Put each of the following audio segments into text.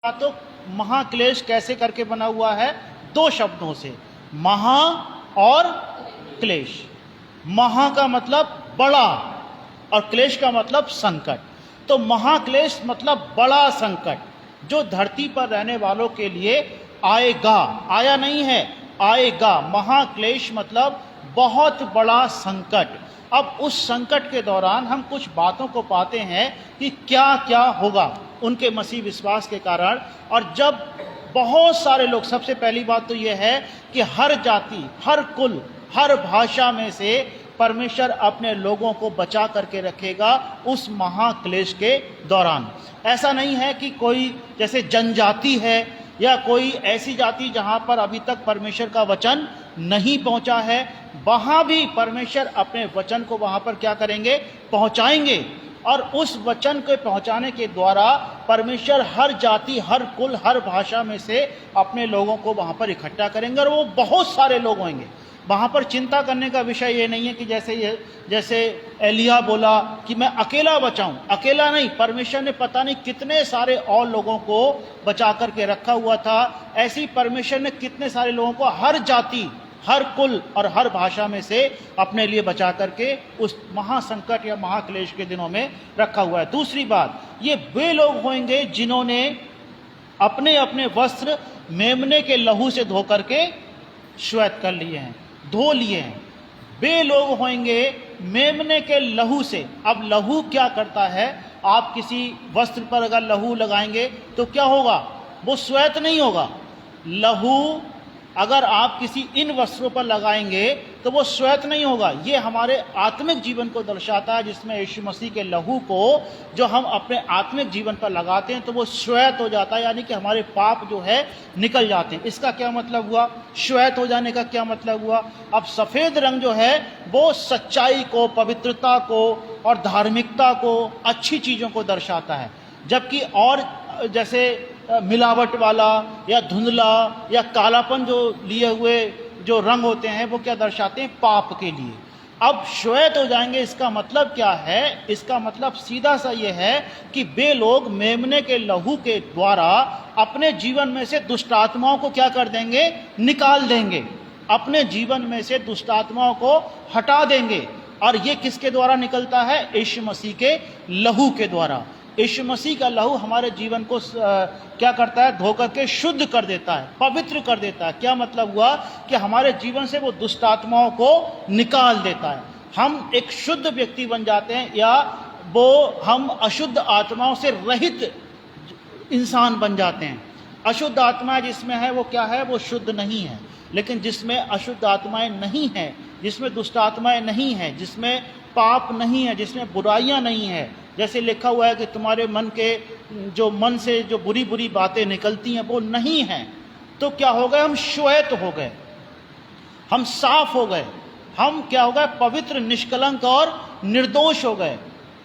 तो महाक्लेश कैसे करके बना हुआ है? दो शब्दों से, महा और क्लेश। महा का मतलब बड़ा और क्लेश का मतलब संकट। तो महाक्लेश मतलब बड़ा संकट जो धरती पर रहने वालों के लिए आएगा, आया नहीं है, आएगा। महाक्लेश मतलब बहुत बड़ा संकट। अब उस संकट के दौरान हम कुछ बातों को पाते हैं कि क्या क्या होगा उनके मसीह विश्वास के कारण। और जब बहुत सारे लोग, सबसे पहली बात तो यह है कि हर जाति, हर कुल, हर भाषा में से परमेश्वर अपने लोगों को बचा करके रखेगा उस महाक्लेश के दौरान। ऐसा नहीं है कि कोई जैसे जनजाति है या कोई ऐसी जाति जहां पर अभी तक परमेश्वर का वचन नहीं पहुंचा है, वहां भी परमेश्वर अपने वचन को वहां पर क्या करेंगे? पहुंचाएंगे। और उस वचन को पहुंचाने के द्वारा परमेश्वर हर जाति, हर कुल, हर भाषा में से अपने लोगों को वहां पर इकट्ठा करेंगे और वो बहुत सारे लोग होंगे। वहां पर चिंता करने का विषय ये नहीं है कि जैसे एलिया बोला कि मैं अकेला बचाऊं। अकेला नहीं, परमेश्वर ने पता नहीं कितने सारे और लोगों को बचा करके रखा हुआ था। ऐसी परमेश्वर ने कितने सारे लोगों को हर जाति, हर कुल और हर भाषा में से अपने लिए बचा करके उस महासंकट या महाक्लेश के दिनों में रखा हुआ है। दूसरी बात, ये वे लोग होंगे जिन्होंने अपने अपने वस्त्र मेमने के लहू से धो करके श्वेत कर लिए हैं, धो लिए हैं। वे लोग होंगे मेमने के लहू से। अब लहू क्या करता है? आप किसी वस्त्र पर अगर लहू लगाएंगे तो क्या होगा? वो श्वेत नहीं होगा। लहू अगर आप किसी इन वस्त्रों पर लगाएंगे तो वो श्वेत नहीं होगा। ये हमारे आत्मिक जीवन को दर्शाता है, जिसमें यीशु मसीह के लहू को जो हम अपने आत्मिक जीवन पर लगाते हैं तो वो श्वेत हो जाता है, यानी कि हमारे पाप जो है निकल जाते हैं। इसका क्या मतलब हुआ? श्वेत हो जाने का क्या मतलब हुआ? अब सफ़ेद रंग जो है वो सच्चाई को, पवित्रता को और धार्मिकता को, अच्छी चीज़ों को दर्शाता है। जबकि और जैसे मिलावट वाला या धुंधला या कालापन जो लिए हुए जो रंग होते हैं वो क्या दर्शाते हैं? पाप के लिए। अब श्वेत हो जाएंगे, इसका मतलब क्या है? इसका मतलब सीधा सा ये है कि वे लोग मेमने के लहू के द्वारा अपने जीवन में से दुष्ट आत्माओं को क्या कर देंगे? निकाल देंगे। अपने जीवन में से दुष्ट आत्माओं को हटा देंगे। और ये किसके द्वारा निकलता है? यीशु मसीह के लहू के द्वारा। यीशु मसीह का लहू हमारे जीवन को क्या करता है? धो करके शुद्ध कर देता है, पवित्र कर देता है। क्या मतलब हुआ? कि हमारे जीवन से वो दुष्ट आत्माओं को निकाल देता है। हम एक शुद्ध व्यक्ति बन जाते हैं, या वो हम अशुद्ध आत्माओं से रहित इंसान बन जाते हैं। अशुद्ध आत्मा जिसमें है वो क्या है? वो शुद्ध नहीं है। लेकिन जिसमें अशुद्ध आत्माएं नहीं हैं, जिसमें दुष्ट आत्माएं नहीं हैं, जिसमें पाप नहीं है, जिसमें बुराइयां नहीं है, जैसे लिखा हुआ है कि तुम्हारे मन से जो बुरी बुरी बातें निकलती हैं वो नहीं हैं, तो क्या हो गए? हम श्वेत हो गए, हम साफ हो गए, हम क्या हो गए? पवित्र, निष्कलंक और निर्दोष हो गए।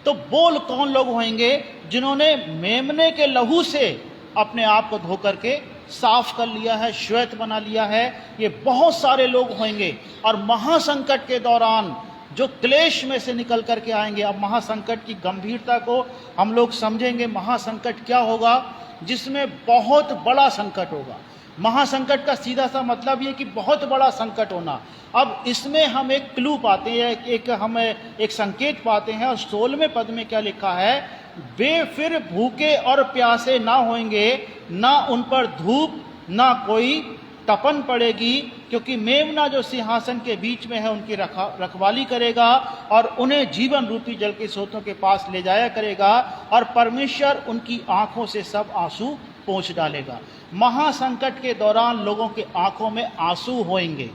तो बोल कौन लोग होंगे? जिन्होंने मेमने के लहू से अपने आप को धो करके साफ कर लिया है, श्वेत बना लिया है। ये बहुत सारे लोग होंगे। और महासंकट के दौरान जो क्लेश में से निकल करके आएंगे। अब महासंकट की गंभीरता को हम लोग समझेंगे। महासंकट क्या होगा? जिसमें बहुत बड़ा संकट होगा। महासंकट का सीधा सा मतलब ये कि बहुत बड़ा संकट होना। अब इसमें हम एक क्लू पाते हैं, हम एक संकेत पाते हैं। और 16वें पद में क्या लिखा है? वे फिर भूखे और प्यासे ना होंगे, ना उन पर धूप, ना कोई तपन पड़ेगी, क्योंकि मेमना जो सिंहासन के बीच में है उनकी रखवाली करेगा और उन्हें जीवन रूपी जल के स्रोतों के पास ले जाया करेगा। और परमेश्वर उनकी आंखों से सब आंसू पोंछ डालेगा। महासंकट के दौरान लोगों के आंखों में आंसू होंगे,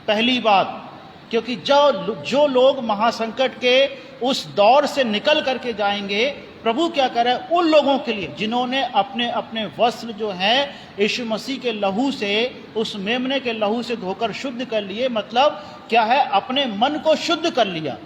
पहली बात। क्योंकि जो लोग महासंकट के उस दौर से निकल करके जाएंगे, प्रभु क्या कर रहे हैं? उन लोगों के लिए जिन्होंने अपने अपने वस्त्र जो हैं यीशु मसीह के लहू से, उस मेमने के लहू से धोकर शुद्ध कर लिए। मतलब क्या है? अपने मन को शुद्ध कर लिया।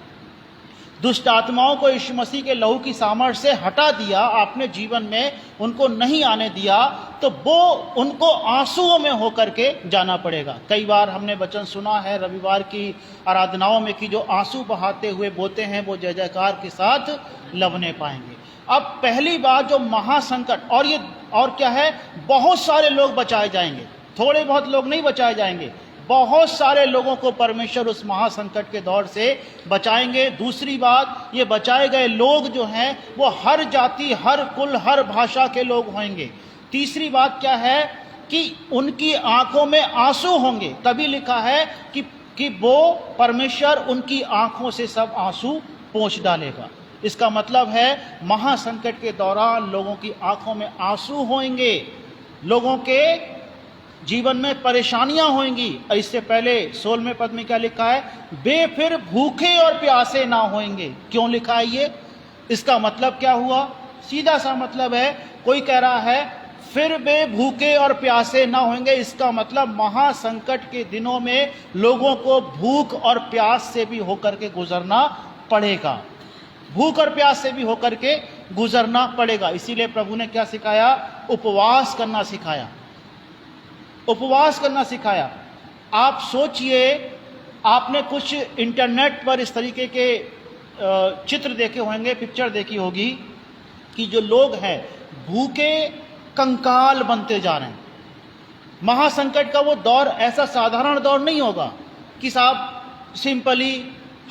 दुष्ट आत्माओं को यीशु मसीह के लहू की सामर्थ्य से हटा दिया, अपने जीवन में उनको नहीं आने दिया। तो वो उनको आंसुओं में होकर के जाना पड़ेगा। कई बार हमने वचन सुना है रविवार की आराधनाओं में कि जो आंसू बहाते हुए बोते हैं वो जय जयकार के साथ लवने पाएंगे। अब पहली बात जो महासंकट, और ये और क्या है, बहुत सारे लोग बचाए जाएंगे, थोड़े बहुत लोग नहीं बचाए जाएंगे, बहुत सारे लोगों को परमेश्वर उस महासंकट के दौर से बचाएंगे। दूसरी बात, ये बचाए गए लोग जो हैं वो हर जाति, हर कुल, हर भाषा के लोग होंगे। तीसरी बात क्या है कि उनकी आंखों में आंसू होंगे, तभी लिखा है कि वो परमेश्वर उनकी आंखों से सब आंसू पोंछ डालेगा। इसका मतलब है महासंकट के दौरान लोगों की आंखों में आंसू होंगे, लोगों के जीवन में परेशानियां होंगी। और इससे पहले 16वें पद में क्या लिखा है, वे फिर भूखे और प्यासे ना होंगे। क्यों लिखा है ये? इसका मतलब क्या हुआ? सीधा सा मतलब है, कोई कह रहा है फिर वे भूखे और प्यासे ना होंगे, इसका मतलब महासंकट के दिनों में लोगों को भूख और प्यास से भी होकर के गुजरना पड़ेगा, भूख और प्यास से भी होकर के गुजरना पड़ेगा। इसीलिए प्रभु ने क्या सिखाया? उपवास करना सिखाया, उपवास करना सिखाया। आप सोचिए, आपने कुछ इंटरनेट पर इस तरीके के चित्र देखे होंगे, पिक्चर देखी होगी कि जो लोग हैं भूखे कंकाल बनते जा रहे हैं। महासंकट का वो दौर ऐसा साधारण दौर नहीं होगा कि साहब सिंपली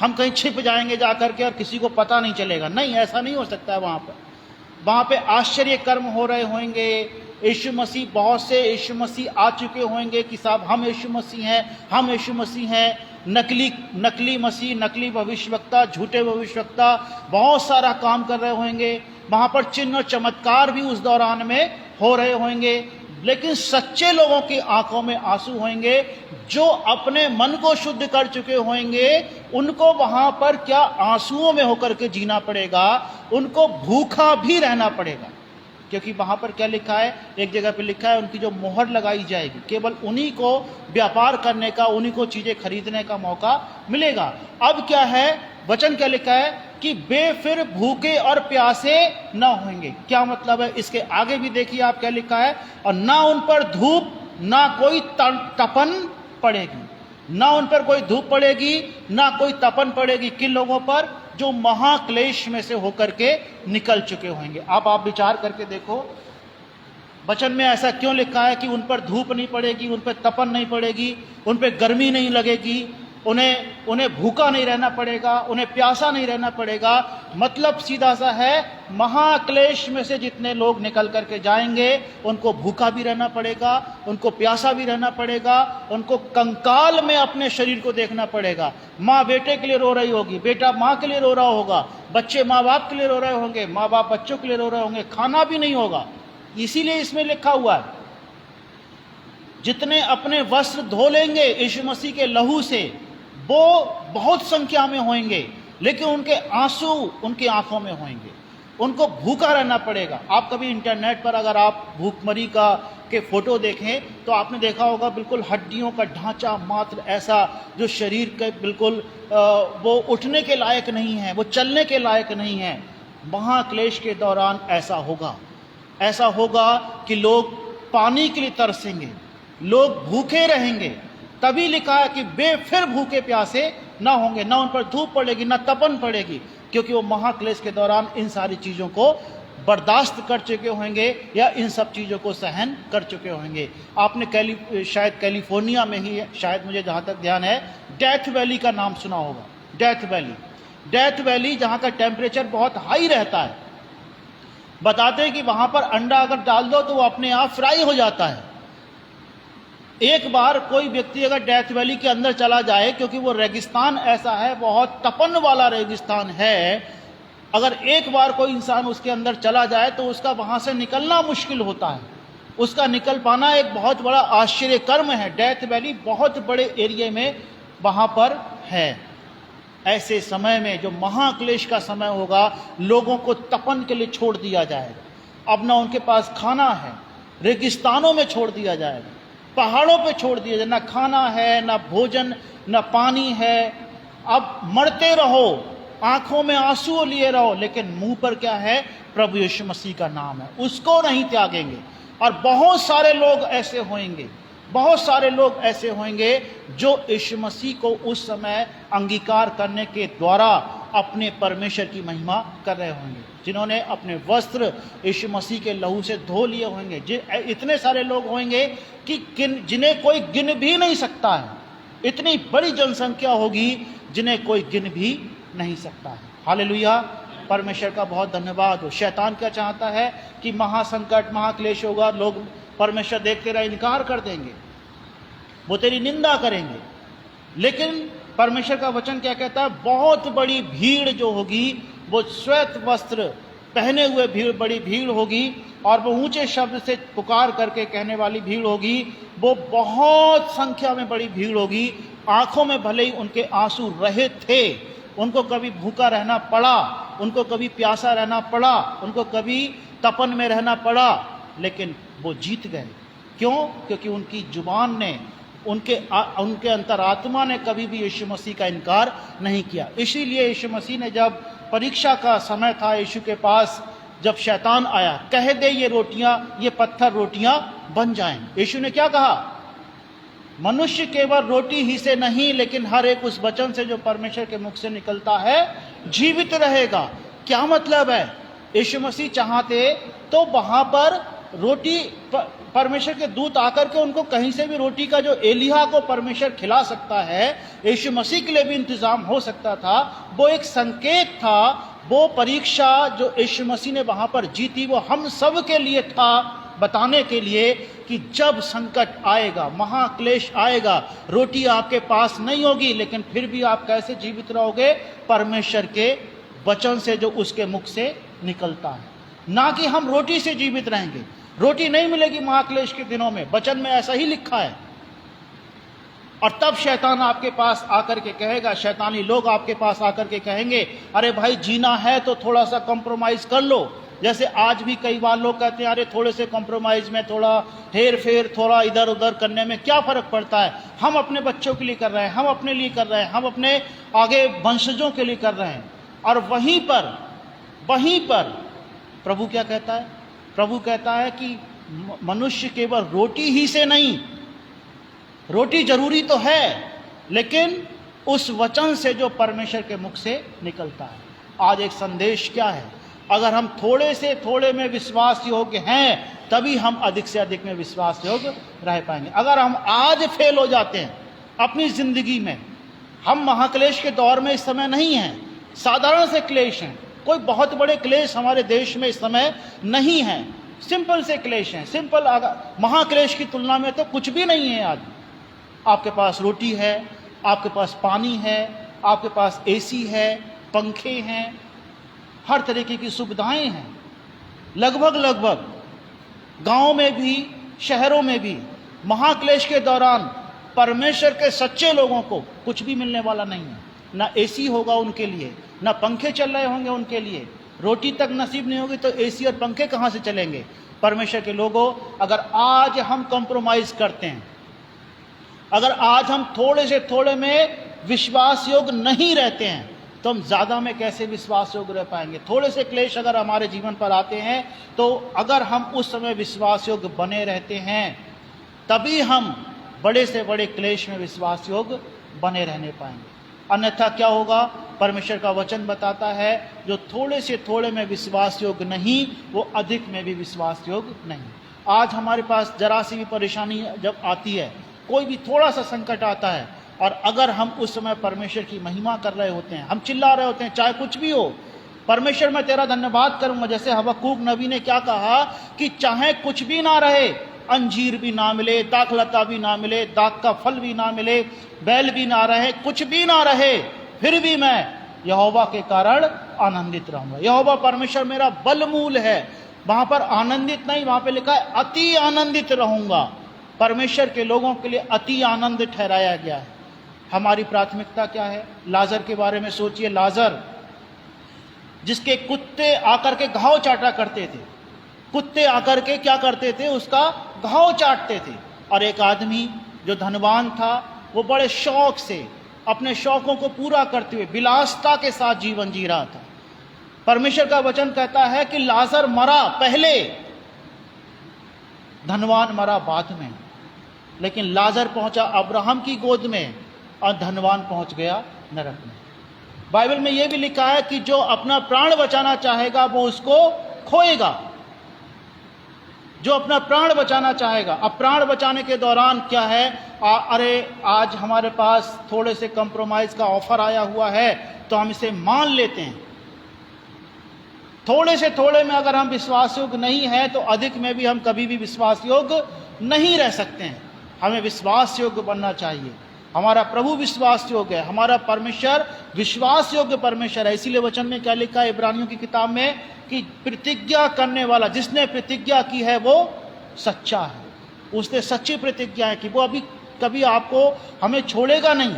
हम कहीं छिप जाएंगे जाकर के और किसी को पता नहीं चलेगा। नहीं, ऐसा नहीं हो सकता है। वहाँ पे आश्चर्य कर्म हो रहे होंगे। यीशु मसीह, बहुत से यीशु मसीह आ चुके होंगे कि साहब हम यीशु मसीह हैं, हम यीशु मसीह हैं। नकली मसीह, नकली भविष्यवक्ता, झूठे भविष्यवक्ता बहुत सारा काम कर रहे होंगे। वहाँ पर चिन्ह और चमत्कार भी उस दौरान में हो रहे होंगे। लेकिन सच्चे लोगों की आंखों में आंसू होंगे, जो अपने मन को शुद्ध कर चुके होंगे। उनको वहां पर क्या आंसुओं में होकर के जीना पड़ेगा, उनको भूखा भी रहना पड़ेगा। क्योंकि वहां पर क्या लिखा है, एक जगह पे लिखा है उनकी जो मोहर लगाई जाएगी, केवल उन्हीं को व्यापार करने का, उन्हीं को चीजें खरीदने का मौका मिलेगा। अब क्या है, वचन क्या लिखा है कि वे फिर भूखे और प्यासे ना होंगे। क्या मतलब है? इसके आगे भी देखिए आप क्या लिखा है, और ना उन पर धूप ना कोई तपन पड़ेगी। ना उन पर कोई धूप पड़ेगी, ना कोई तपन पड़ेगी। किन लोगों पर? जो महाक्लेश में से होकर के निकल चुके होंगे। अब आप विचार करके देखो, वचन में ऐसा क्यों लिखा है कि उन पर धूप नहीं पड़ेगी, उन पर तपन नहीं पड़ेगी, उन पर गर्मी नहीं लगेगी, उन्हें भूखा नहीं रहना पड़ेगा, उन्हें प्यासा नहीं रहना पड़ेगा। मतलब सीधा सा है, महाक्लेश में से जितने लोग निकल करके जाएंगे उनको भूखा भी रहना पड़ेगा, उनको प्यासा भी रहना पड़ेगा, उनको कंकाल में अपने शरीर को देखना पड़ेगा। माँ बेटे के लिए रो रही होगी, बेटा माँ के लिए रो रहा होगा, बच्चे माँ बाप के लिए रो रहे होंगे, माँ बाप बच्चों के लिए रो रहे होंगे, खाना भी नहीं होगा। इसीलिए इसमें लिखा हुआ है, जितने अपने वस्त्र धो लेंगे यीशु मसीह के लहू से, वो बहुत संख्या में होंगे, लेकिन उनके आंसू उनकी आंखों में होंगे। उनको भूखा रहना पड़ेगा। आप कभी इंटरनेट पर अगर आप भूखमरी के फोटो देखें तो आपने देखा होगा, बिल्कुल हड्डियों का ढांचा मात्र ऐसा, जो शरीर के बिल्कुल वो उठने के लायक नहीं है, वो चलने के लायक नहीं है। महाक्लेश के दौरान ऐसा होगा कि लोग पानी के लिए तरसेंगे, लोग भूखे रहेंगे। तभी लिखा है कि वे फिर भूखे प्यासे ना होंगे, ना उन पर धूप पड़ेगी, ना तपन पड़ेगी, क्योंकि वो महाक्लेश के दौरान इन सारी चीज़ों को बर्दाश्त कर चुके होंगे या इन सब चीज़ों को सहन कर चुके होंगे। आपने शायद कैलिफोर्निया में ही, शायद मुझे जहाँ तक ध्यान है, डेथ वैली का नाम सुना होगा। डेथ वैली जहाँ का टेम्परेचर बहुत हाई रहता है। बताते हैं कि वहाँ पर अंडा अगर डाल दो तो वो अपने आप फ्राई हो जाता है। एक बार कोई व्यक्ति अगर डेथ वैली के अंदर चला जाए, क्योंकि वो रेगिस्तान ऐसा है, बहुत तपन वाला रेगिस्तान है, अगर एक बार कोई इंसान उसके अंदर चला जाए तो उसका वहां से निकलना मुश्किल होता है। उसका निकल पाना एक बहुत बड़ा आश्चर्य कर्म है। डेथ वैली बहुत बड़े एरिया में वहां पर है। ऐसे समय में, जो महाक्लेश का समय होगा, लोगों को तपन के लिए छोड़ दिया जाएगा। अब ना उनके पास खाना है, रेगिस्तानों में छोड़ दिया जाएगा, पहाड़ों पे छोड़ दिया जाए, ना खाना है, ना भोजन, ना पानी है। अब मरते रहो, आंखों में आंसू लिए रहो, लेकिन मुंह पर क्या है? प्रभु यीशु मसीह का नाम है, उसको नहीं त्यागेंगे। और बहुत सारे लोग ऐसे होंगे जो यीशु मसीह को उस समय अंगीकार करने के द्वारा अपने परमेश्वर की महिमा कर रहे होंगे, जिन्होंने अपने वस्त्र यीशु मसीह के लहू से धो लिए होंगे। इतने सारे लोग होंगे कि जिन्हें कोई गिन भी नहीं सकता है। इतनी बड़ी जनसंख्या होगी जिन्हें कोई गिन भी नहीं सकता है। हालेलुया, परमेश्वर का बहुत धन्यवाद हो। शैतान क्या चाहता है कि महासंकट, महाक्लेश होगा, लोग परमेश्वर देख तेरा इनकार कर देंगे, वो तेरी निंदा करेंगे। लेकिन परमेश्वर का वचन क्या कहता है? बहुत बड़ी भीड़ जो होगी, वो श्वेत वस्त्र पहने हुए बड़ी भीड़ होगी, और वो ऊंचे शब्द से पुकार करके कहने वाली भीड़ होगी। वो बहुत संख्या में बड़ी भीड़ होगी। आंखों में भले ही उनके आंसू रहे थे, उनको कभी भूखा रहना पड़ा, उनको कभी प्यासा रहना पड़ा, उनको कभी तपन में रहना पड़ा, लेकिन वो जीत गए। क्यों? क्योंकि उनकी जुबान ने, उनके अंतरात्मा ने कभी भी यीशु मसीह का इनकार नहीं किया। इसीलिए यीशु मसीह ने, जब परीक्षा का समय था यीशु के पास, जब शैतान आया, कह दे ये पत्थर रोटियां बन जाएं। यीशु ने क्या कहा? मनुष्य केवल रोटी ही से नहीं, लेकिन हर एक उस वचन से जो परमेश्वर के मुख से निकलता है जीवित रहेगा। क्या मतलब है? यीशु मसीह चाहते तो वहां पर रोटी, परमेश्वर के दूत आकर के उनको कहीं से भी रोटी का, जो एलिया को परमेश्वर खिला सकता है, यीशु मसीह के लिए भी इंतजाम हो सकता था। वो एक संकेत था। वो परीक्षा जो यीशु मसीह ने वहां पर जीती, वो हम सब के लिए था, बताने के लिए कि जब संकट आएगा, महाक्लेश आएगा, रोटी आपके पास नहीं होगी, लेकिन फिर भी आप कैसे जीवित रहोगे? परमेश्वर के वचन से जो उसके मुख से निकलता है। ना कि हम रोटी से जीवित रहेंगे। रोटी नहीं मिलेगी महाक्लेश के दिनों में, वचन में ऐसा ही लिखा है। और तब शैतान आपके पास आकर के कहेगा, शैतानी लोग आपके पास आकर के कहेंगे, अरे भाई जीना है तो थोड़ा सा कॉम्प्रोमाइज कर लो। जैसे आज भी कई बार लोग कहते हैं, अरे थोड़े से कॉम्प्रोमाइज में, थोड़ा हेर फेर, थोड़ा इधर उधर करने में क्या फर्क पड़ता है? हम अपने बच्चों के लिए कर रहे हैं, हम अपने लिए कर रहे हैं, हम अपने आगे वंशजों के लिए कर रहे हैं। और वहीं पर प्रभु क्या कहता है? प्रभु कहता है कि मनुष्य केवल रोटी ही से नहीं, रोटी जरूरी तो है, लेकिन उस वचन से जो परमेश्वर के मुख से निकलता है। आज एक संदेश क्या है? अगर हम थोड़े से थोड़े में विश्वास योग्य हैं, तभी हम अधिक से अधिक में विश्वास योग्य रह पाएंगे। अगर हम आज फेल हो जाते हैं अपनी जिंदगी में, हम महाक्लेश के दौर में इस समय नहीं हैं, साधारण से क्लेश हैं। कोई बहुत बड़े क्लेश हमारे देश में इस समय नहीं है, सिंपल से क्लेश हैं। सिंपल महाक्लेश की तुलना में तो कुछ भी नहीं है। आज आपके पास रोटी है, आपके पास पानी है, आपके पास एसी है, पंखे हैं, हर तरीके की सुविधाएं हैं। लगभग गांव में भी, शहरों में भी महाक्लेश के दौरान परमेश्वर के सच्चे लोगों को कुछ भी मिलने वाला नहीं है। ना एसी होगा उनके लिए, ना पंखे चल रहे होंगे उनके लिए। रोटी तक नसीब नहीं होगी तो एसी और पंखे कहां से चलेंगे? परमेश्वर के लोगों, अगर आज हम कॉम्प्रोमाइज करते हैं, अगर आज हम थोड़े से थोड़े में विश्वास योग्य नहीं रहते हैं, तो हम ज्यादा में कैसे विश्वास योग्य रह पाएंगे? थोड़े से क्लेश अगर हमारे जीवन पर आते हैं, तो अगर हम उस समय विश्वास योग्य बने रहते हैं, तभी हम बड़े से बड़े क्लेश में विश्वास योग्य बने रहने पाएंगे। अन्यथा क्या होगा? परमेश्वर का वचन बताता है, जो थोड़े से थोड़े में विश्वास योग्य नहीं, वो अधिक में भी विश्वास योग्य नहीं। आज हमारे पास जरा सी भी परेशानी जब आती है, कोई भी थोड़ा सा संकट आता है, और अगर हम उस समय परमेश्वर की महिमा कर रहे होते हैं, हम चिल्ला रहे होते हैं, चाहे कुछ भी हो, परमेश्वर मैं तेरा धन्यवाद करूंगा। जैसे हबक्कूक नबी ने क्या कहा कि चाहे कुछ भी ना रहे, अंजीर भी ना मिले, दाखलता भी ना मिले, दाख का फल भी ना मिले, बैल भी ना रहे, कुछ भी ना रहे, फिर भी मैं यहोवा के कारण आनंदित रहूंगा। यहोवा परमेश्वर मेरा बलमूल है। वहां पर आनंदित नहीं, वहां पे लिखा है अति आनंदित रहूंगा। परमेश्वर के लोगों के लिए अति आनंद ठहराया गया है। हमारी प्राथमिकता क्या है? लाजर के बारे में सोचिए। लाजर जिसके कुत्ते आकर के घाव चाटा करते थे, कुत्ते आकर के क्या करते थे? उसका घाव चाटते थे। और एक आदमी जो धनवान था, वो बड़े शौक से अपने शौकों को पूरा करते हुए विलासिता के साथ जीवन जी रहा था। परमेश्वर का वचन कहता है कि लाजर मरा पहले, धनवान मरा बाद में। लेकिन लाजर पहुंचा अब्राहम की गोद में और धनवान पहुंच गया नरक में। बाइबल में यह भी लिखा है कि जो अपना प्राण बचाना चाहेगा वो उसको खोएगा। जो अपना प्राण बचाना चाहेगा। अब प्राण बचाने के दौरान क्या है, अरे आज हमारे पास थोड़े से कंप्रोमाइज का ऑफर आया हुआ है तो हम इसे मान लेते हैं। थोड़े से थोड़े में अगर हम विश्वास योग्य नहीं है तो अधिक में भी हम कभी भी विश्वास योग्य नहीं रह सकते हैं। हमें विश्वास योग्य बनना चाहिए। हमारा प्रभु विश्वास योग्य है, हमारा परमेश्वर विश्वास योग्य परमेश्वर है। इसीलिए वचन में क्या लिखा है इब्रानियों की किताब में कि प्रतिज्ञा करने वाला, जिसने प्रतिज्ञा की है वो सच्चा है। उसने सच्ची प्रतिज्ञा है कि वो अभी कभी आपको हमें छोड़ेगा नहीं।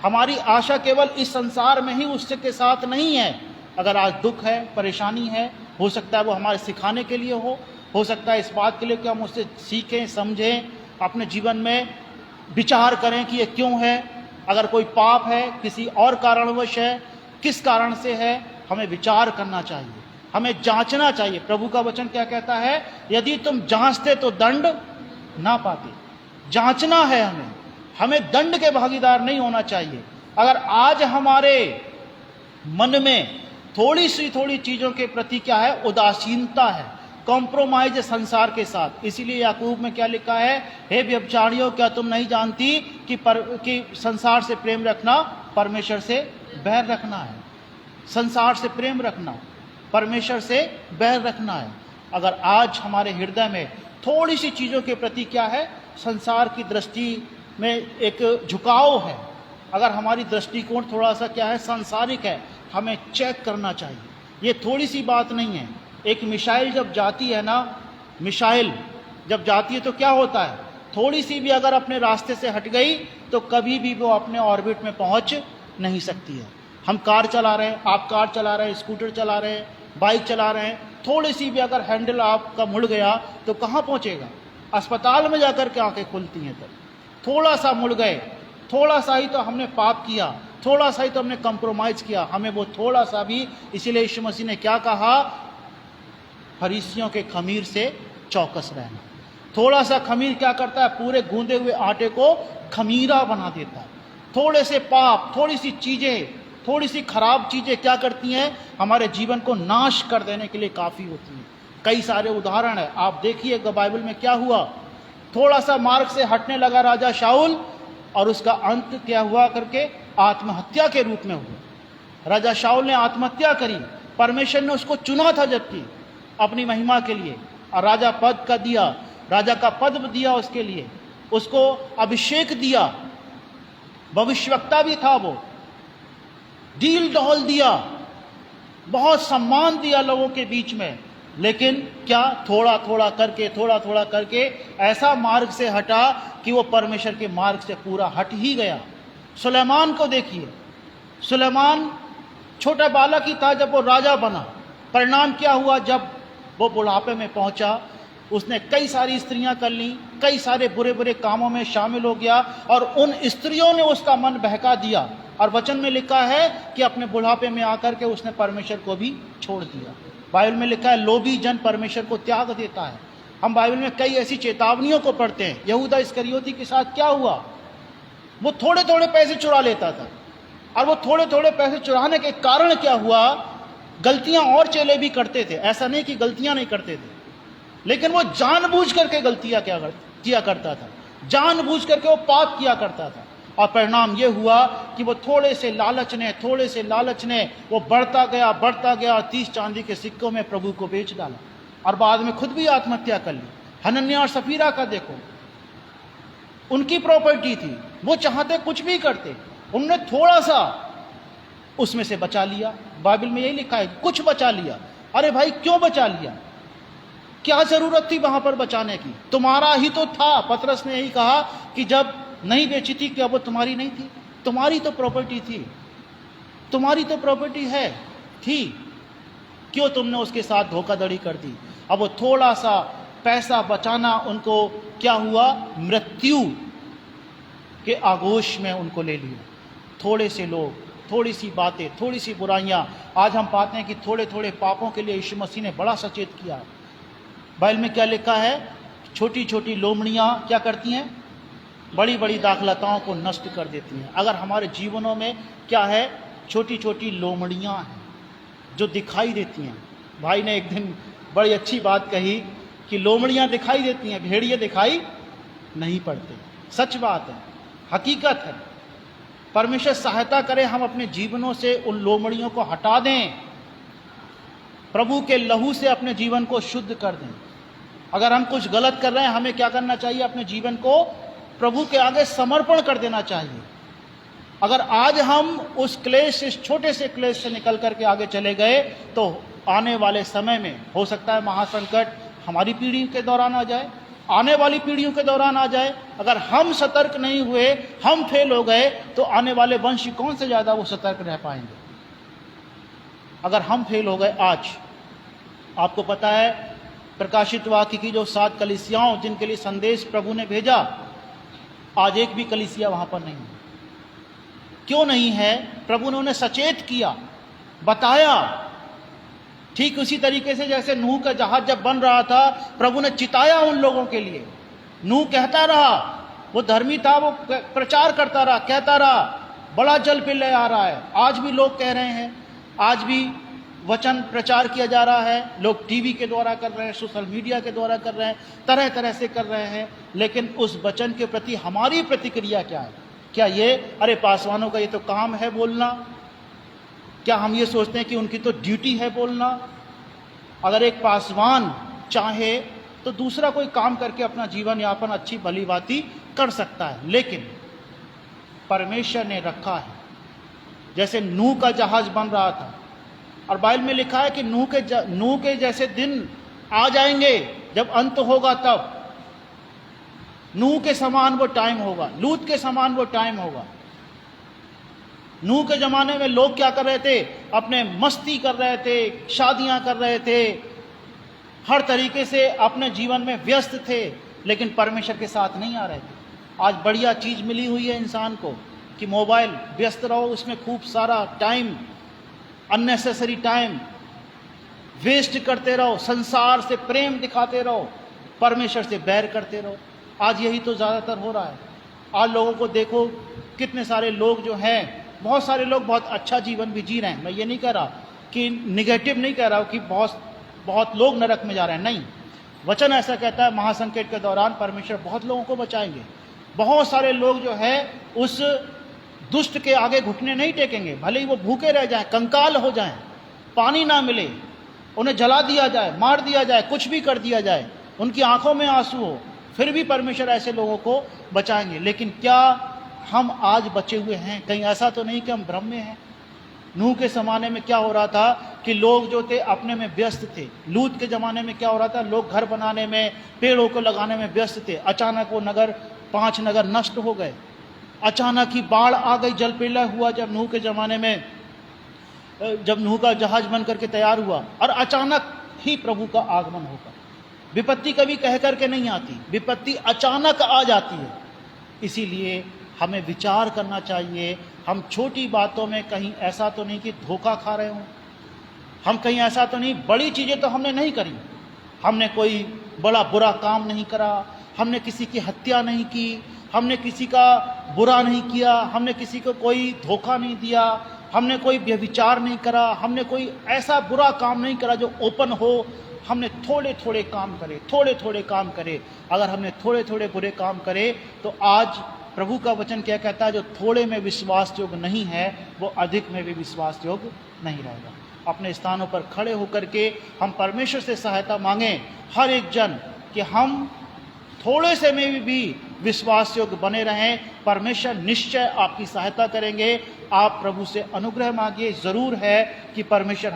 हमारी आशा केवल इस संसार में ही उसके साथ नहीं है। अगर आज दुख है, परेशानी है, हो सकता है वो हमारे सिखाने के लिए हो सकता है इस बात के लिए कि हम उससे सीखें, समझें, अपने जीवन में विचार करें कि ये क्यों है। अगर कोई पाप है, किसी और कारणवश है, किस कारण से है, हमें विचार करना चाहिए, हमें जांचना चाहिए। प्रभु का वचन क्या कहता है, यदि तुम जांचते तो दंड ना पाते। जांचना है हमें दंड के भागीदार नहीं होना चाहिए। अगर आज हमारे मन में थोड़ी चीजों के प्रति क्या है, उदासीनता है, कॉम्प्रोमाइज है संसार के साथ। इसीलिए याकूब में क्या लिखा है, हे व्यभिचारियों, क्या तुम नहीं जानती कि संसार से प्रेम रखना परमेश्वर से बैर रखना है। संसार से प्रेम रखना परमेश्वर से बैर रखना है। अगर आज हमारे हृदय में थोड़ी सी चीजों के प्रति क्या है, संसार की दृष्टि में एक झुकाव है, अगर हमारी दृष्टिकोण थोड़ा सा क्या है, सांसारिक है, हमें चेक करना चाहिए। ये थोड़ी सी बात नहीं है। एक मिसाइल जब जाती है ना, मिसाइल जब जाती है तो क्या होता है, थोड़ी सी भी अगर अपने रास्ते से हट गई तो कभी भी वो अपने ऑर्बिट में पहुंच नहीं सकती है। हम कार चला रहे हैं, आप कार चला रहे हैं, स्कूटर चला रहे हैं, बाइक चला रहे हैं, थोड़ी सी भी अगर हैंडल आपका मुड़ गया तो कहाँ पहुंचेगा, अस्पताल में जाकर के आंखें खुलती हैं। तब थोड़ा सा मुड़ गए, थोड़ा सा ही तो हमने पाप किया, थोड़ा सा ही तो हमने कंप्रोमाइज किया, हमें वो थोड़ा सा भी। इसीलिए यीशु मसीह ने क्या कहा, फरीसियों के खमीर से चौकस रहना। थोड़ा सा खमीर क्या करता है, पूरे गूंदे हुए आटे को खमीरा बना देता है। थोड़े से पाप, थोड़ी सी चीजें, थोड़ी सी खराब चीजें क्या करती हैं, हमारे जीवन को नाश कर देने के लिए काफी होती हैं। कई सारे उदाहरण है, आप देखिएगा बाइबल में क्या हुआ। थोड़ा सा मार्ग से हटने लगा राजा शाऊल और उसका अंत क्या हुआ करके, आत्महत्या के रूप में हुआ। राजा शाऊल ने आत्महत्या करी, परमेश्वर ने उसको चुना था जबकि अपनी महिमा के लिए, और राजा पद का दिया, राजा का पद दिया उसके लिए, उसको अभिषेक दिया, भविष्यवक्ता भी था वो, डील डॉल दिया, बहुत सम्मान दिया लोगों के बीच में। लेकिन क्या, थोड़ा थोड़ा करके ऐसा मार्ग से हटा कि वो परमेश्वर के मार्ग से पूरा हट ही गया। सुलेमान को देखिए, सुलेमान छोटा बालक ही था जब वो राजा बना। परिणाम क्या हुआ, जब वो बुढ़ापे में पहुंचा, उसने कई सारी स्त्रियां कर ली, कई सारे बुरे बुरे कामों में शामिल हो गया, और उन स्त्रियों ने उसका मन बहका दिया। और वचन में लिखा है कि अपने बुढ़ापे में आकर के उसने परमेश्वर को भी छोड़ दिया। बाइबल में लिखा है, लोभी जन परमेश्वर को त्याग देता है। हम बाइबल में कई ऐसी चेतावनियों को पढ़ते हैं। यहूदा इस्करियोती के साथ क्या हुआ, वो थोड़े थोड़े पैसे चुरा लेता था, और वो थोड़े थोड़े पैसे चुराने के कारण क्या हुआ, गलतियां और चेले भी करते थे। ऐसा नहीं कि गलतियां नहीं करते थे, लेकिन वो जानबूझ करके गलतियां किया करता था, जानबूझ करके वो पाप किया करता था। और परिणाम ये हुआ कि वो थोड़े से लालच ने वो बढ़ता गया, और 30 चांदी के सिक्कों में प्रभु को बेच डाला, और बाद में खुद भी आत्महत्या कर ली। हनन्याह और सफीरा का देखो, उनकी प्रॉपर्टी थी, वो चाहते कुछ भी करते, उन्होंने थोड़ा सा उसमें से बचा लिया। बाइबल में यही लिखा है, कुछ बचा लिया। अरे भाई, क्यों बचा लिया, क्या जरूरत थी वहां पर बचाने की, तुम्हारा ही तो था। पतरस ने यही कहा कि जब नहीं बेची थी, क्या वो तुम्हारी नहीं थी, तुम्हारी तो प्रॉपर्टी थी, तुम्हारी तो प्रॉपर्टी है थी, क्यों तुमने उसके साथ धोखाधड़ी कर दी। अब वो थोड़ा सा पैसा बचाना उनको क्या हुआ, मृत्यु के आगोश में उनको ले लिया। थोड़े से लोग, थोड़ी सी बातें, थोड़ी सी बुराइयां, आज हम पाते हैं कि थोड़े थोड़े पापों के लिए यीशु मसीह ने बड़ा सचेत किया। बाइबल में क्या लिखा है, छोटी छोटी लोमड़ियां क्या करती हैं, बड़ी बड़ी दाखलताओं को नष्ट कर देती हैं। अगर हमारे जीवनों में क्या है, छोटी छोटी लोमड़ियाँ हैं जो दिखाई देती हैं। भाई ने एक दिन बड़ी अच्छी बात कही कि लोमड़ियाँ दिखाई देती हैं, भेड़िए दिखाई नहीं पड़ते। सच बात है, हकीकत है। परमेश्वर सहायता करे हम अपने जीवनों से उन लोमड़ियों को हटा दें, प्रभु के लहू से अपने जीवन को शुद्ध कर दें। अगर हम कुछ गलत कर रहे हैं, हमें क्या करना चाहिए? अपने जीवन को प्रभु के आगे समर्पण कर देना चाहिए। अगर आज हम उस क्लेश, इस छोटे से क्लेश से निकल करके आगे चले गए, तो आने वाले समय में हो सकता है महासंकट हमारी पीढ़ी के दौरान आ जाए, आने वाली पीढ़ियों के दौरान आ जाए। अगर हम सतर्क नहीं हुए, हम फेल हो गए, तो आने वाले वंश कौन से ज़्यादा वो सतर्क रह पाएंगे? अगर हम फेल हो गए आज, आपको पता है प्रकाशित वाक्य की जो 7 कलीसियाओं जिनके लिए संदेश प्रभु ने भेजा, आज एक भी कलीसिया वहां पर नहीं है। क्यों नहीं है? प्रभु ने उन्हें सचेत किया, बताया। ठीक उसी तरीके से जैसे नूह का जहाज जब बन रहा था, प्रभु ने चिताया उन लोगों के लिए। नूह कहता रहा, वो धर्मी था, वो प्रचार करता रहा, कहता रहा, बड़ा जल प्रलय आ रहा है। आज भी लोग कह रहे हैं, आज भी वचन प्रचार किया जा रहा है। लोग टीवी के द्वारा कर रहे हैं, सोशल मीडिया के द्वारा कर रहे हैं, तरह तरह से कर रहे हैं। लेकिन उस वचन के प्रति हमारी प्रतिक्रिया क्या है? क्या ये अरे पासवानों का ये तो काम है बोलना? क्या हम ये सोचते हैं कि उनकी तो ड्यूटी है बोलना? अगर एक पासवान चाहे तो दूसरा कोई काम करके अपना जीवन यापन अच्छी भली भांति कर सकता है, लेकिन परमेश्वर ने रखा है। जैसे नूह का जहाज बन रहा था, और बाइबल में लिखा है कि नूह के जैसे दिन आ जाएंगे जब अंत होगा, तब नूह के समान वो टाइम होगा, लूत के समान वो टाइम होगा। नूह के जमाने में लोग क्या कर रहे थे? अपने मस्ती कर रहे थे, शादियां कर रहे थे, हर तरीके से अपने जीवन में व्यस्त थे, लेकिन परमेश्वर के साथ नहीं आ रहे थे। आज बढ़िया चीज मिली हुई है इंसान को कि मोबाइल, व्यस्त रहो उसमें, खूब सारा टाइम, अननेसेसरी टाइम वेस्ट करते रहो, संसार से प्रेम दिखाते रहो, परमेश्वर से बैर करते रहो। आज यही तो ज़्यादातर हो रहा है। आज लोगों को देखो, कितने सारे लोग जो हैं, बहुत सारे लोग बहुत अच्छा जीवन भी जी रहे हैं। मैं ये नहीं कह रहा कि निगेटिव नहीं कह रहा हूँ कि बहुत लोग नरक में जा रहे हैं, नहीं। वचन ऐसा कहता है, महासंकट के दौरान परमेश्वर बहुत लोगों को बचाएंगे। बहुत सारे लोग जो है उस दुष्ट के आगे घुटने नहीं टेकेंगे, भले ही वो भूखे रह जाएं, कंकाल हो जाएं, पानी ना मिले, उन्हें जला दिया जाए, मार दिया जाए, कुछ भी कर दिया जाए, उनकी आंखों में आंसू हो, फिर भी परमेश्वर ऐसे लोगों को बचाएंगे। लेकिन क्या हम आज बचे हुए हैं? कहीं ऐसा तो नहीं कि हम भ्रम में हैं? नूह के ज़माने में क्या हो रहा था कि लोग जो थे अपने में व्यस्त थे। लूत के ज़माने में क्या हो रहा था? लोग घर बनाने में, पेड़ों को लगाने में व्यस्त थे। अचानक वो 5 नगर नष्ट हो गए। अचानक ही बाढ़ आ गई, जल प्रलय हुआ जब नूह के ज़माने में, जब नूह का जहाज बन करके तैयार हुआ, और अचानक ही प्रभु का आगमन होगा। विपत्ति कभी कह करके नहीं आती, विपत्ति अचानक आ जाती है। इसीलिए हमें विचार करना चाहिए, हम छोटी बातों में कहीं ऐसा तो नहीं कि धोखा खा रहे हों, हम कहीं ऐसा तो नहीं, बड़ी चीज़ें तो हमने नहीं करी, हमने कोई बड़ा बुरा काम नहीं करा, हमने किसी की हत्या नहीं की, हमने किसी का बुरा नहीं किया, हमने किसी को कोई धोखा नहीं दिया, हमने कोई व्यभिचार नहीं करा, हमने कोई ऐसा बुरा काम नहीं करा जो ओपन हो। हमने थोड़े थोड़े काम करे, थोड़े थोड़े काम करे। अगर हमने थोड़े थोड़े बुरे काम करे, तो आज प्रभु का वचन क्या कहता है? जो थोड़े में विश्वास योग्य नहीं है, वो अधिक में भी विश्वास योग्य नहीं रहेगा। अपने स्थानों पर खड़े होकर के हम परमेश्वर से सहायता मांगें, हर एक जन, कि हम थोड़े से में भी विश्वास योग्य बने रहें। परमेश्वर निश्चय आपकी सहायता करेंगे। आप प्रभु से अनुग्रह मांगिए, ज़रूर है कि परमेश्वर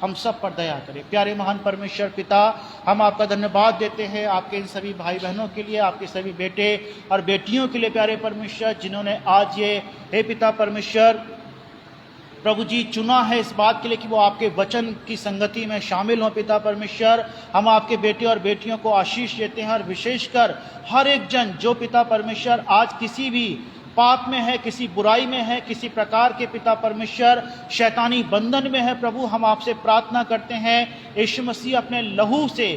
हम सब पर दया करे। प्यारे महान परमेश्वर पिता, हम आपका धन्यवाद देते हैं आपके इन सभी भाई बहनों के लिए, आपके सभी बेटे और बेटियों के लिए प्यारे परमेश्वर, जिन्होंने आज ये, हे पिता परमेश्वर प्रभु जी, चुना है इस बात के लिए कि वो आपके वचन की संगति में शामिल हों। पिता परमेश्वर, हम आपके बेटे और बेटियों को आशीष देते हैं, और विशेषकर हर एक जन जो पिता परमेश्वर आज किसी भी पाप में है, किसी बुराई में है, किसी प्रकार के पिता परमेश्वर शैतानी बंधन में है, प्रभु हम आपसे प्रार्थना करते हैं, यीशु मसीह अपने लहू से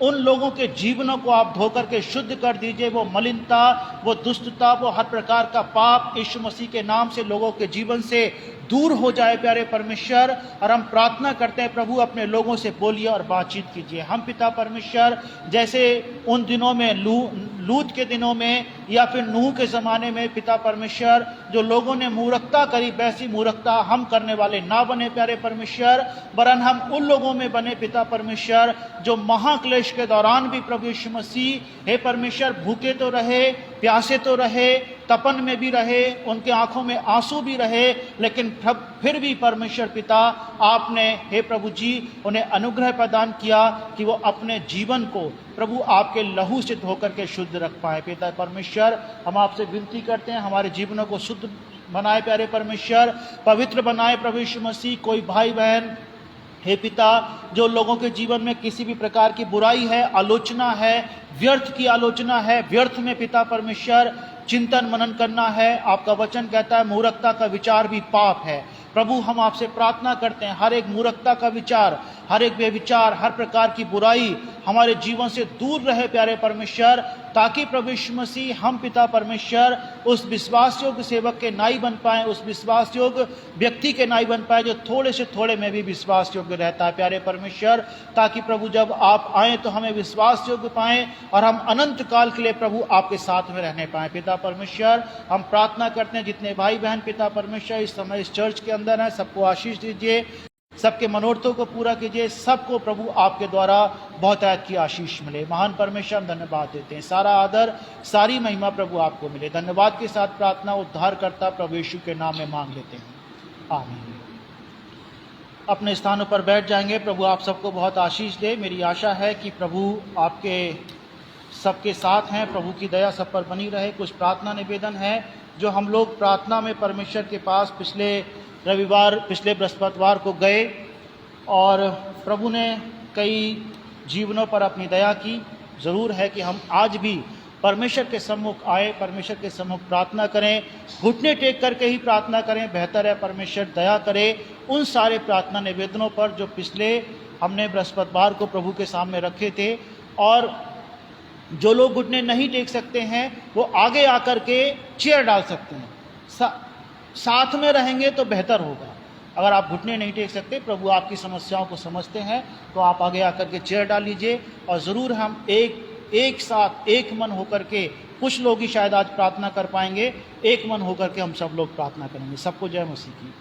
उन लोगों के जीवनों को आप धोकर के शुद्ध कर दीजिए। वो मलिनता, वो दुष्टता, वो हर प्रकार का पाप यीशु मसीह के नाम से लोगों के जीवन से दूर हो जाए प्यारे परमेश्वर। और हम प्रार्थना करते हैं प्रभु, अपने लोगों से बोलिए और बातचीत कीजिए। हम पिता परमेश्वर, जैसे उन दिनों में लूत के दिनों में या फिर नूह के ज़माने में पिता परमेश्वर जो लोगों ने मूर्खता करी, वैसी मूर्खता हम करने वाले ना बने प्यारे परमेश्वर, वरन हम उन लोगों में बने पिता परमेश्वर जो महाक्लेश के दौरान भी प्रभु यीशु मसीह हे परमेश्वर भूखे तो रहे, प्यासे तो रहे, तपन में भी रहे, उनके आंखों में आंसू भी रहे, लेकिन फिर भी परमेश्वर पिता आपने हे प्रभु जी उन्हें अनुग्रह प्रदान किया कि वो अपने जीवन को प्रभु आपके लहू से धोकर के शुद्ध रख पाए। पिता परमेश्वर, हम आपसे विनती करते हैं हमारे जीवनों को शुद्ध बनाए प्यारे परमेश्वर, पवित्र बनाए प्रभु यीशु मसीह। कोई भाई बहन हे पिता जो लोगों के जीवन में किसी भी प्रकार की बुराई है, आलोचना है, व्यर्थ की आलोचना है, व्यर्थ में पिता परमेश्वर चिंतन मनन करना है। आपका वचन कहता है मूर्खता का विचार भी पाप है। प्रभु हम आपसे प्रार्थना करते हैं हर एक मूर्खता का विचार, हर एक बेविचार, हर प्रकार की बुराई हमारे जीवन से दूर रहे प्यारे परमेश्वर, ताकि प्रभु यीशु मसीह हम पिता परमेश्वर उस विश्वास योग्य सेवक के नाई बन पाए, उस विश्वास योग्य व्यक्ति के नाई बन पाए जो थोड़े से थोड़े में भी विश्वास योग्य रहता है प्यारे परमेश्वर, ताकि प्रभु जब आप आए तो हमें विश्वास योग्य पाएं और हम अनंत काल के लिए प्रभु आपके साथ में रहने पाएं। पिता परमेश्वर हम प्रार्थना करते हैं जितने भाई बहन पिता परमेश्वर इस समय इस चर्च के अंदर हैं, सबको आशीष दीजिए, सबके मनोरथों को पूरा कीजिए, सबको प्रभु आपके द्वारा बहुतायत की आशीष मिले। महान परमेश्वर हम धन्यवाद देते हैं, सारा आदर सारी महिमा प्रभु आपको मिले। धन्यवाद के साथ प्रार्थना उद्धारकर्ता प्रभु यीशु के नाम में मांग लेते हैं, आमीन। अपने स्थानों पर बैठ जाएंगे। प्रभु आप सबको बहुत आशीष दे। मेरी आशा है कि प्रभु आपके सबके साथ हैं, प्रभु की दया सब पर बनी रहे। कुछ प्रार्थना निवेदन है जो हम लोग प्रार्थना में परमेश्वर के पास पिछले रविवार, पिछले बृहस्पतिवार को गए और प्रभु ने कई जीवनों पर अपनी दया की। ज़रूर है कि हम आज भी परमेश्वर के सम्मुख आए, परमेश्वर के सम्मुख प्रार्थना करें, घुटने टेक करके ही प्रार्थना करें। बेहतर है परमेश्वर दया करे उन सारे प्रार्थना निवेदनों पर जो पिछले हमने बृहस्पतिवार को प्रभु के सामने रखे थे। और जो लोग घुटने नहीं टेक सकते हैं वो आगे आकर के चेयर डाल सकते हैं, साथ में रहेंगे तो बेहतर होगा। अगर आप घुटने नहीं टेक सकते, प्रभु आपकी समस्याओं को समझते हैं, तो आप आगे आकर के चेयर डाल लीजिए। और ज़रूर हम एक साथ एक मन होकर के, कुछ लोग ही शायद आज प्रार्थना कर पाएंगे, एक मन होकर के हम सब लोग प्रार्थना करेंगे। सबको जय मसीह की।